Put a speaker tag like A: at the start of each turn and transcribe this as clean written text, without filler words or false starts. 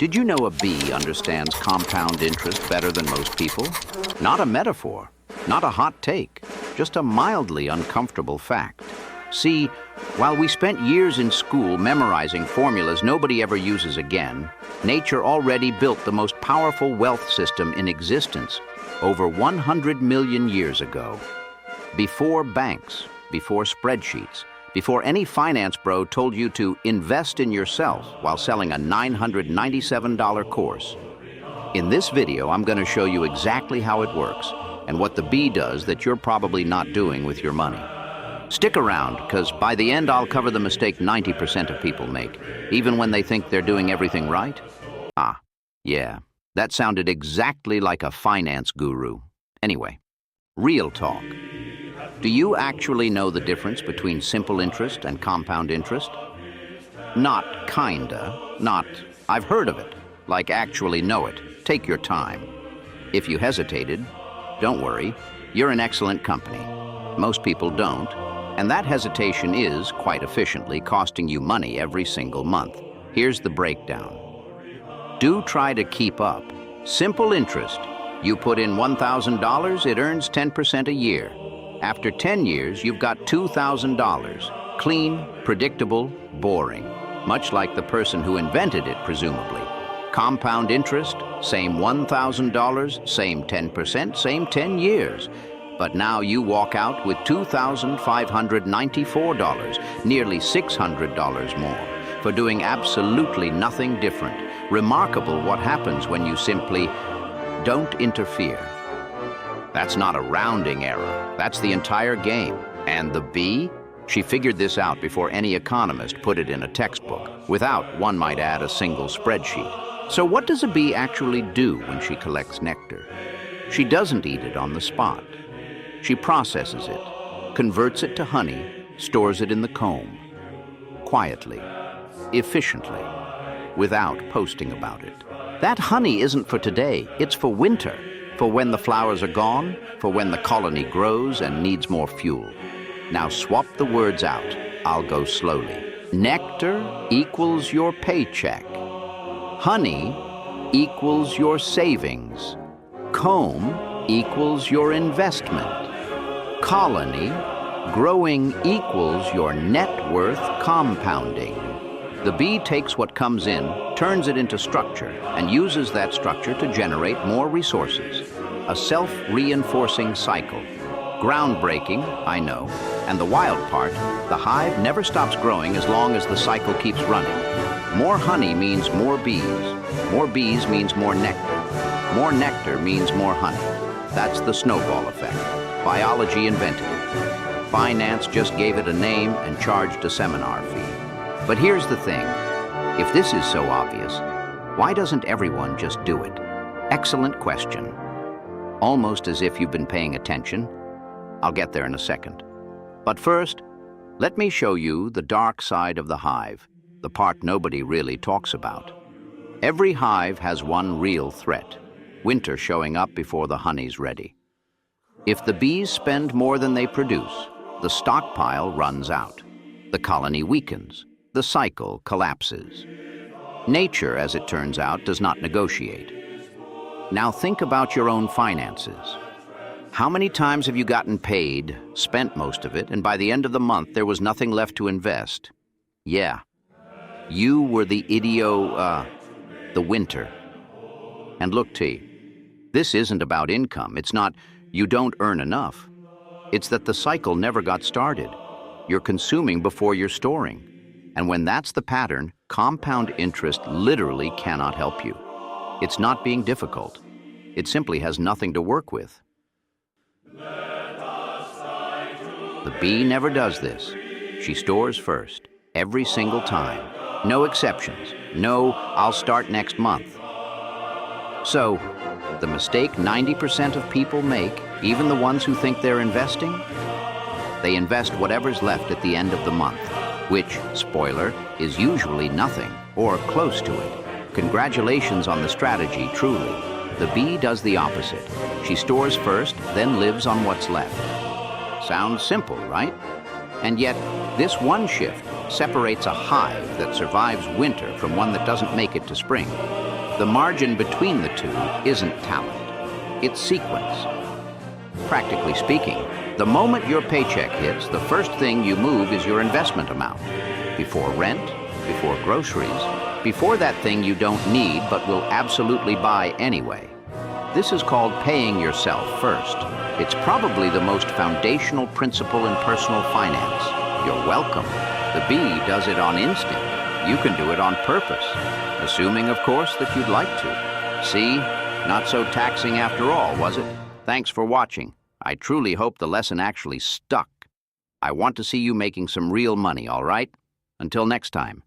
A: Did you know a bee understands compound interest better than most people? Not a metaphor, not a hot take, just a mildly uncomfortable fact. See, while we spent years in school memorizing formulas nobody ever uses again, nature already built the most powerful wealth system in existence over 100 million years ago. Before banks, before spreadsheets, before any finance bro told you to invest in yourself while selling a $997 course. In this video, I'm going to show you exactly how it works and what the bee does that you're probably not doing with your money. Stick around, because by the end I'll cover the mistake 90% of people make, even when they think they're doing everything right. Yeah, that sounded exactly like a finance guru. Anyway, real talk. Do you actually know the difference between simple interest and compound interest? Not kinda, not I've heard of it, like actually know it. Take your time. If you hesitated, don't worry, you're in excellent company. Most people don't, and that hesitation is, quite efficiently, costing you money every single month. Here's the breakdown. Do try to keep up. Simple interest. You put in $1,000, it earns 10% a year. After 10 years, you've got $2,000. Clean, predictable, boring. Much like the person who invented it, presumably. Compound interest, same $1,000, same 10%, same 10 years. But now you walk out with $2,594, nearly $600 more, for doing absolutely nothing different. Remarkable what happens when you simply don't interfere. That's not a rounding error. That's the entire game. And the bee? She figured this out before any economist put it in a textbook, without, one might add, a single spreadsheet. So what does a bee actually do when she collects nectar? She doesn't eat it on the spot. She processes it, converts it to honey, stores it in the comb, quietly, efficiently, without posting about it. That honey isn't for today, it's for winter. For when the flowers are gone, for when the colony grows and needs more fuel. Now swap the words out. I'll go slowly. Nectar equals your paycheck. Honey equals your savings. Comb equals your investment. Colony growing equals your net worth compounding. The bee takes what comes in, turns it into structure, and uses that structure to generate more resources. A self-reinforcing cycle. Groundbreaking, I know. And the wild part, the hive never stops growing as long as the cycle keeps running. More honey means more bees. More bees means more nectar. More nectar means more honey. That's the snowball effect. Biology invented it. Finance just gave it a name and charged a seminar fee. But here's the thing, if this is so obvious, why doesn't everyone just do it? Excellent question. Almost as if you've been paying attention. I'll get there in a second. But first, let me show you the dark side of the hive, the part nobody really talks about. Every hive has one real threat, winter showing up before the honey's ready. If the bees spend more than they produce, the stockpile runs out. The colony weakens. The cycle collapses. Nature, as it turns out, does not negotiate. Now think about your own finances. How many times have you gotten paid, spent most of it, and by the end of the month there was nothing left to invest? Yeah, you were the the winter. And look, T, this isn't about income. It's not you don't earn enough. It's that the cycle never got started. You're consuming before you're storing. And when that's the pattern, compound interest literally cannot help you. It's not being difficult. It simply has nothing to work with. The bee never does this. She stores first, every single time. No exceptions. No, I'll start next month. So, the mistake 90% of people make, even the ones who think they're investing, they invest whatever's left at the end of the month. Which, spoiler, is usually nothing, or close to it. Congratulations on the strategy, truly. The bee does the opposite. She stores first, then lives on what's left. Sounds simple, right? And yet, this one shift separates a hive that survives winter from one that doesn't make it to spring. The margin between the two isn't talent, it's sequence. Practically speaking, the moment your paycheck hits, the first thing you move is your investment amount. Before rent, before groceries, before that thing you don't need but will absolutely buy anyway. This is called paying yourself first. It's probably the most foundational principle in personal finance. You're welcome. The bee does it on instinct. You can do it on purpose, assuming, of course, that you'd like to. See? Not so taxing after all, was it? Thanks for watching. I truly hope the lesson actually stuck. I want to see you making some real money, all right? Until next time.